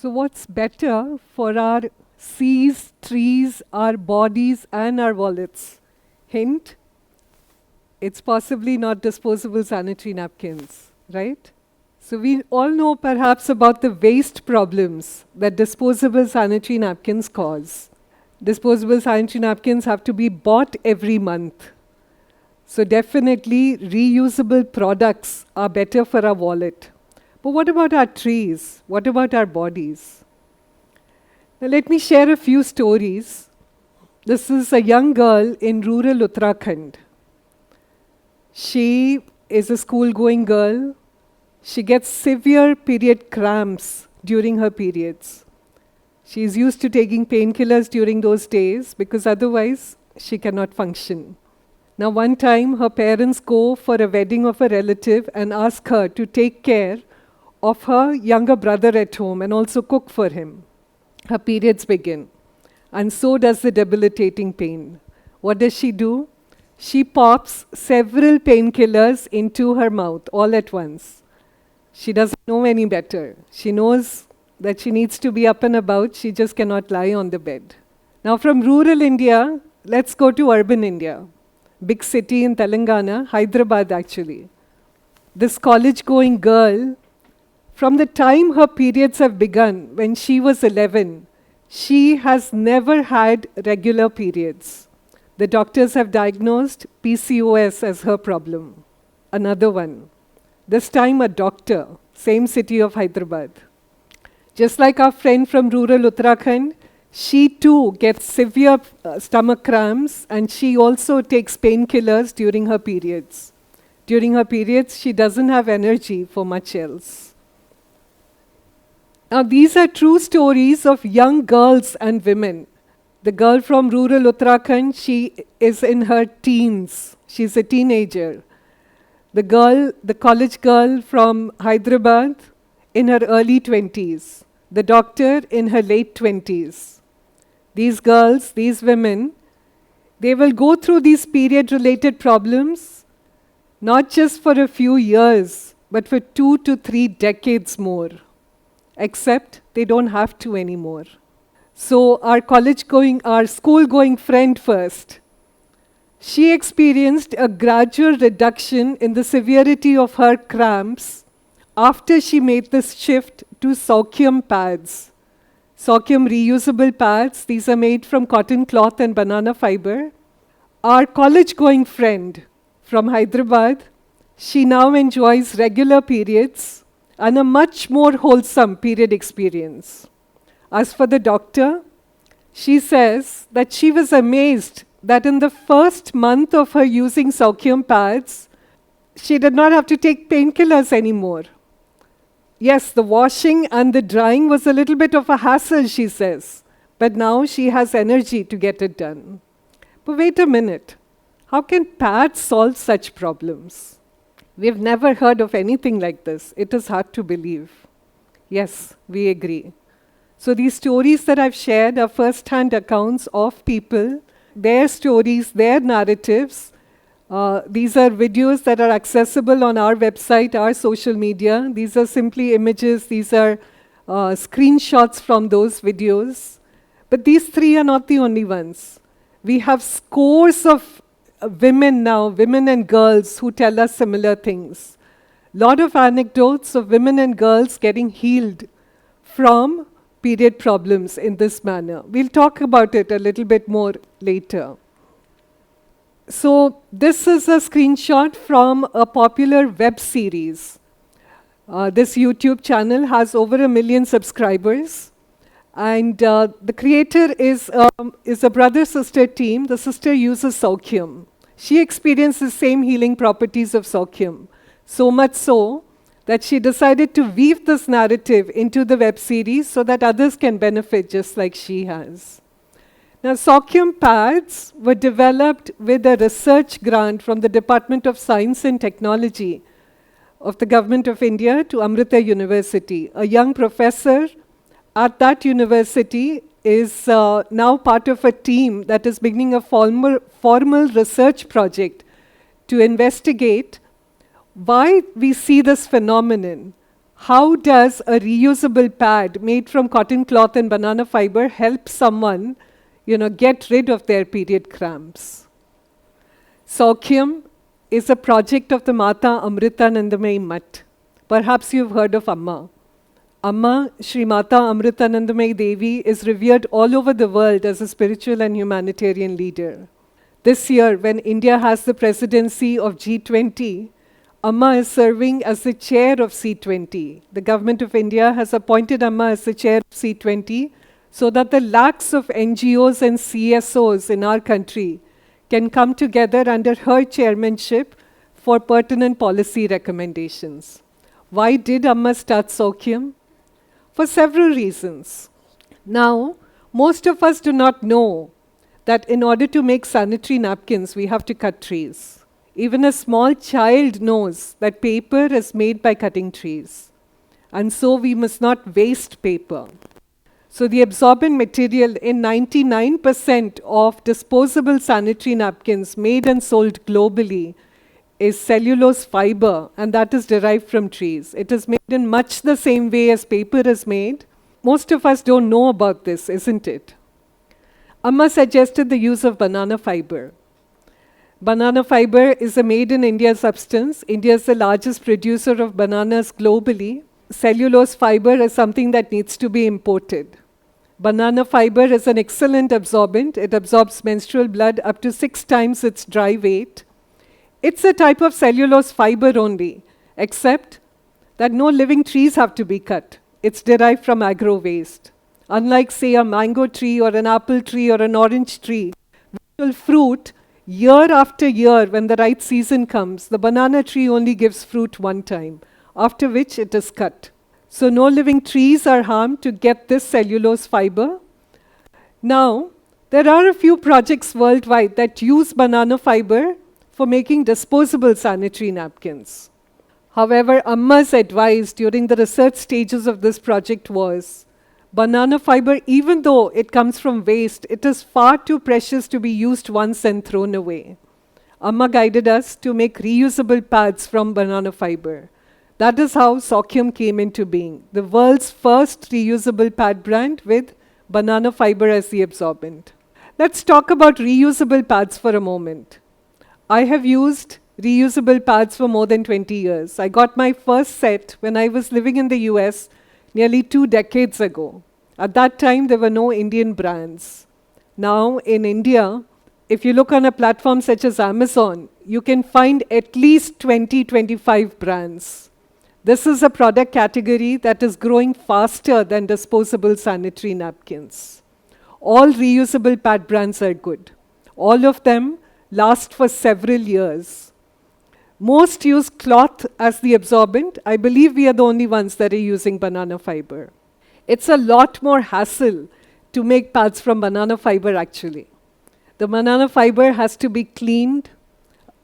So what's better for our seas, trees, our bodies, and our wallets? Hint, it's possibly not disposable sanitary napkins, right? So we all know perhaps about the waste problems that disposable sanitary napkins cause. Disposable sanitary napkins have to be bought every month. So definitely reusable products are better for our wallet. But what about our trees? What about our bodies? Now let me share a few stories. This is a young girl in rural Uttarakhand. She is a school-going girl. She gets severe period cramps during her periods. She is used to taking painkillers during those days because otherwise she cannot function. Now one time her parents go for a wedding of a relative and ask her to take care of her younger brother at home and also cook for him. Her periods begin, and so does the debilitating pain. What does she do? She pops several painkillers into her mouth all at once. She doesn't know any better. She knows that she needs to be up and about, she just cannot lie on the bed. Now from rural India, let's go to urban India. Big city in Telangana, Hyderabad actually. This college-going girl, from the time her periods have begun, when she was 11, she has never had regular periods. The doctors have diagnosed PCOS as her problem. Another one. This time a doctor, same city of Hyderabad. Just like our friend from rural Uttarakhand, she too gets severe stomach cramps and she also takes painkillers during her periods. During her periods, she doesn't have energy for much else. Now these are true stories of young girls and women. The girl from rural Uttarakhand, she is in her teens. She's a teenager. The college girl from Hyderabad, in her early 20s. The doctor in her late 20s. These girls, these women, they will go through these period-related problems not just for a few years, but for 2 to 3 decades more. Except they don't have to anymore. So our school-going friend first, she experienced a gradual reduction in the severity of her cramps after she made this shift to Saukyam pads. Saukyam reusable pads, these are made from cotton cloth and banana fiber. Our college-going friend from Hyderabad, she now enjoys regular periods and a much more wholesome period experience. As for the doctor, she says that she was amazed that in the first month of her using Saukyam pads, she did not have to take painkillers anymore. Yes, the washing and the drying was a little bit of a hassle, she says, but now she has energy to get it done. But wait a minute, how can pads solve such problems? We've never heard of anything like this. It is hard to believe. Yes, we agree. So these stories that I've shared are first-hand accounts of people, their stories, their narratives. These are videos that are accessible on our website, our social media. These are simply images. These are screenshots from those videos. But these three are not the only ones. We have scores of women now, women and girls who tell us similar things. Lot of anecdotes of women and girls getting healed from period problems in this manner. We'll talk about it a little bit more later. So this is a screenshot from a popular web series. This YouTube channel has over 1 million subscribers. And the creator is a brother-sister team. The sister uses Saukyam. She experienced the same healing properties of Saukyam. So much so that she decided to weave this narrative into the web series so that others can benefit just like she has. Now, Saukyam pads were developed with a research grant from the Department of Science and Technology of the Government of India to Amrita University. A young professor at that university is now part of a team that is beginning a formal research project to investigate why we see this phenomenon, How does a reusable pad made from cotton cloth and banana fiber help someone, get rid of their period cramps? Saukyam is a project of the Mata Amritanandamayi Mutt. Perhaps you've heard of Amma. Amma, Sri Mata Amritanandamayi Devi, is revered all over the world as a spiritual and humanitarian leader. This year, when India has the presidency of G20, Amma is serving as the chair of C20. The government of India has appointed Amma as the chair of C20 so that the lakhs of NGOs and CSOs in our country can come together under her chairmanship for pertinent policy recommendations. Why did Amma start Saukyam? For several reasons. Now, most of us do not know that in order to make sanitary napkins, we have to cut trees. Even a small child knows that paper is made by cutting trees. And so we must not waste paper. So the absorbent material in 99% of disposable sanitary napkins made and sold globally is cellulose fiber, and that is derived from trees. It is made in much the same way as paper is made. Most of us don't know about this, isn't it? Amma suggested the use of banana fiber. Banana fiber is a made in India substance. India is the largest producer of bananas globally. Cellulose fiber is something that needs to be imported. Banana fiber is an excellent absorbent. It absorbs menstrual blood up to 6 times its dry weight. It's a type of cellulose fiber only, except that no living trees have to be cut. It's derived from agro waste. Unlike, say, a mango tree or an apple tree or an orange tree, which will fruit year after year when the right season comes, the banana tree only gives fruit one time, after which it is cut. So no living trees are harmed to get this cellulose fiber. Now, there are a few projects worldwide that use banana fiber for making disposable sanitary napkins. However, Amma's advice during the research stages of this project was, banana fiber, even though it comes from waste, it is far too precious to be used once and thrown away. Amma guided us to make reusable pads from banana fiber. That is how Saukyam came into being, the world's first reusable pad brand with banana fiber as the absorbent. Let's talk about reusable pads for a moment. I have used reusable pads for more than 20 years. I got my first set when I was living in the US nearly 2 decades ago. At that time, there were no Indian brands. Now, in India, if you look on a platform such as Amazon, you can find at least 20-25 brands. This is a product category that is growing faster than disposable sanitary napkins. All reusable pad brands are good. All of them last for several years. Most use cloth as the absorbent. I believe we are the only ones that are using banana fiber. It's a lot more hassle to make pads from banana fiber actually. The banana fiber has to be cleaned,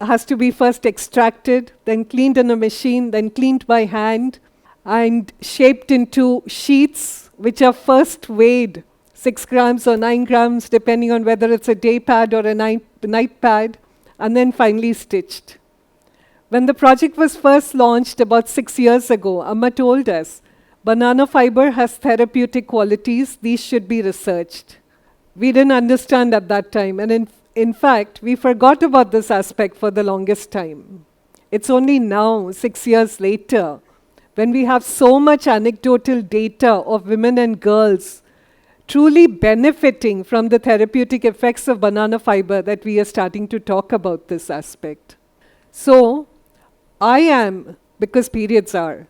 has to be first extracted, then cleaned in a machine, then cleaned by hand, and shaped into sheets which are first weighed 6 grams or 9 grams, depending on whether it's a day pad or a night pad, and then finally stitched. When the project was first launched about 6 years ago, Amma told us, banana fiber has therapeutic qualities, these should be researched. We didn't understand at that time, and in fact, we forgot about this aspect for the longest time. It's only now, 6 years later, when we have so much anecdotal data of women and girls truly benefiting from the therapeutic effects of banana fiber that we are starting to talk about this aspect. So, I am, because periods are,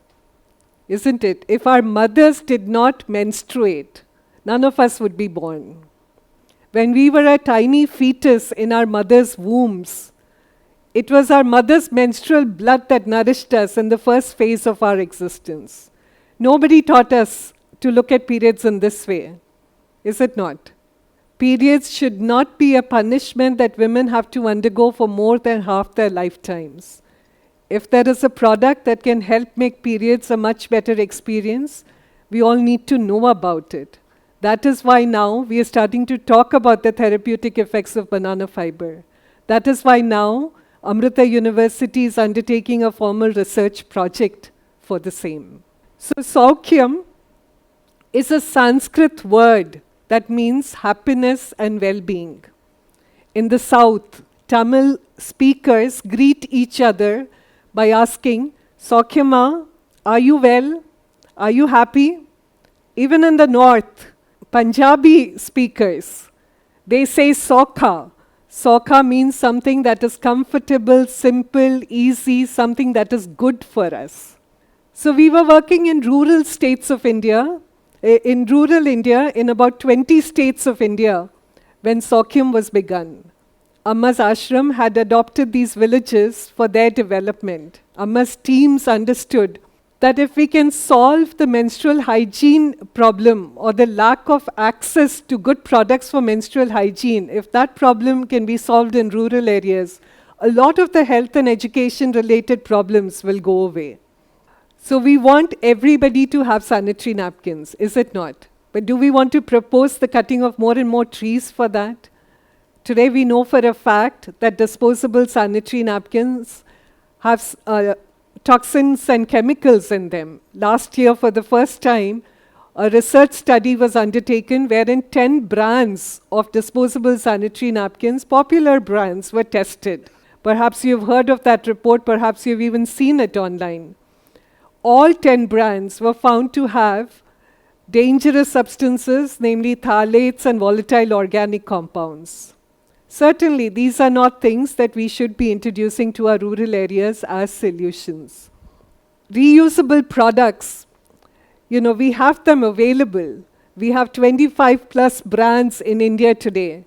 isn't it? If our mothers did not menstruate, none of us would be born. When we were a tiny fetus in our mother's wombs, it was our mother's menstrual blood that nourished us in the first phase of our existence. Nobody taught us to look at periods in this way, is it not? Periods should not be a punishment that women have to undergo for more than half their lifetimes. If there is a product that can help make periods a much better experience, we all need to know about it. That is why now we are starting to talk about the therapeutic effects of banana fiber. That is why now Amrita University is undertaking a formal research project for the same. So Saukyam is a Sanskrit word that means happiness and well-being. In the south, Tamil speakers greet each other by asking, Saukyama, are you well? Are you happy? Even in the north, Punjabi speakers, they say Sokha. Sokha means something that is comfortable, simple, easy, something that is good for us. So we were working in rural states of India, in about 20 states of India, when Saukyam was begun. Amma's ashram had adopted these villages for their development. Amma's teams understood that if we can solve the menstrual hygiene problem or the lack of access to good products for menstrual hygiene, if that problem can be solved in rural areas, a lot of the health and education related problems will go away. So we want everybody to have sanitary napkins, is it not? But do we want to propose the cutting of more and more trees for that? Today we know for a fact that disposable sanitary napkins have toxins and chemicals in them. Last year, for the first time, a research study was undertaken wherein 10 brands of disposable sanitary napkins, popular brands, were tested. Perhaps you've heard of that report, perhaps you've even seen it online. All 10 brands were found to have dangerous substances, namely phthalates and volatile organic compounds. Certainly, these are not things that we should be introducing to our rural areas as solutions. Reusable products, we have them available. We have 25 plus brands in India today.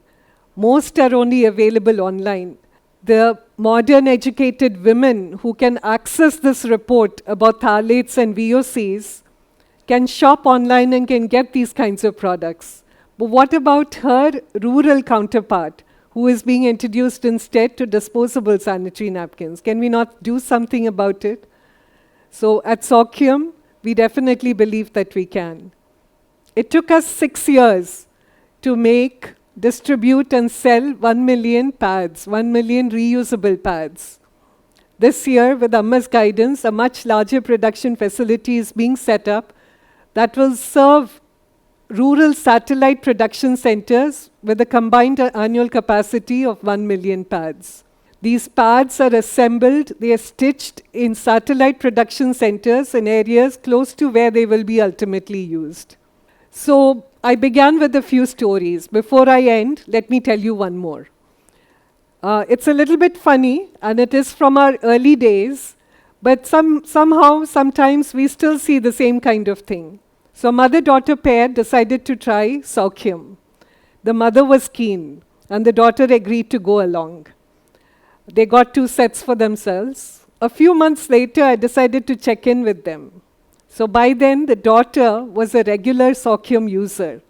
Most are only available online. The modern educated women who can access this report about phthalates and VOCs can shop online and can get these kinds of products. But what about her rural counterpart, who is being introduced instead to disposable sanitary napkins? Can we not do something about it? So at Saukyam, we definitely believe that we can. It took us 6 years to make, distribute and sell 1 million pads, 1 million reusable pads. This year, with Amma's guidance, a much larger production facility is being set up that will serve rural satellite production centers with a combined annual capacity of 1 million pads. These pads are assembled, they are stitched in satellite production centers in areas close to where they will be ultimately used. So I began with a few stories. Before I end, let me tell you one more. It's a little bit funny, and it is from our early days, but somehow, sometimes we still see the same kind of thing. So a mother-daughter pair decided to try Saukyam. The mother was keen, and the daughter agreed to go along. They got 2 sets for themselves. A few months later, I decided to check in with them. So by then, the daughter was a regular Saukyam user.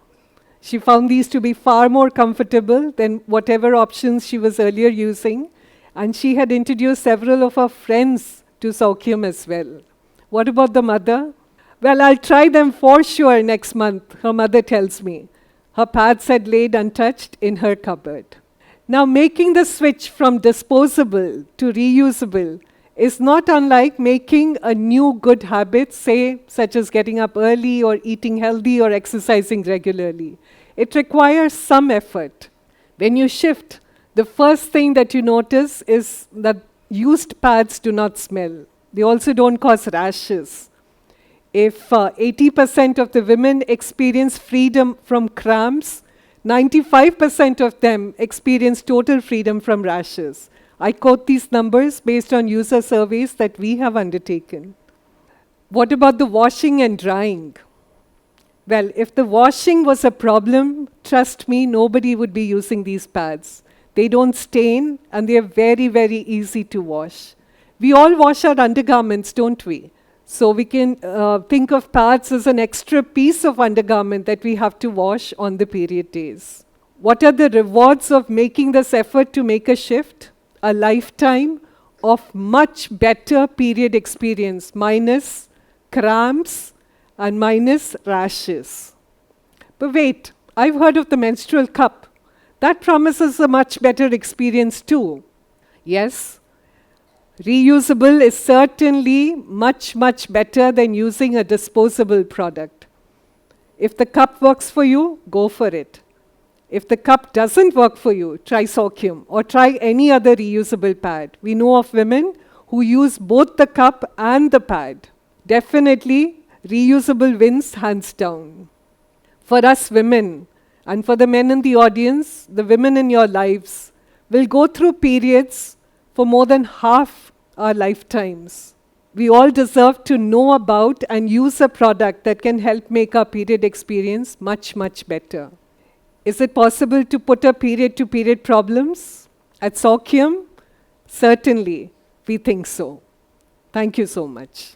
She found these to be far more comfortable than whatever options she was earlier using, and she had introduced several of her friends to Saukyam as well. What about the mother? Well, I'll try them for sure next month, her mother tells me. Her pads had laid untouched in her cupboard. Now, making the switch from disposable to reusable is not unlike making a new good habit, say, such as getting up early or eating healthy or exercising regularly. It requires some effort. When you shift, the first thing that you notice is that used pads do not smell. They also don't cause rashes. If 80% of the women experience freedom from cramps, 95% of them experience total freedom from rashes. I quote these numbers based on user surveys that we have undertaken. What about the washing and drying? Well, if the washing was a problem, trust me, nobody would be using these pads. They don't stain, and they are very, very easy to wash. We all wash our undergarments, don't we? So we can think of pads as an extra piece of undergarment that we have to wash on the period days. What are the rewards of making this effort to make a shift? A lifetime of much better period experience, minus cramps and minus rashes. But wait, I've heard of the menstrual cup. That promises a much better experience too. Yes, Reusable is certainly much, much better than using a disposable product. If the cup works for you, go for it. If the cup doesn't work for you, try Wholesome or try any other reusable pad. We know of women who use both the cup and the pad. Definitely, reusable wins hands down. For us women, and for the men in the audience, the women in your lives will go through periods for more than half our lifetimes. We all deserve to know about and use a product that can help make our period experience much, much better. Is it possible to put a period-to-period problems at Wholesome? Certainly, we think so. Thank you so much.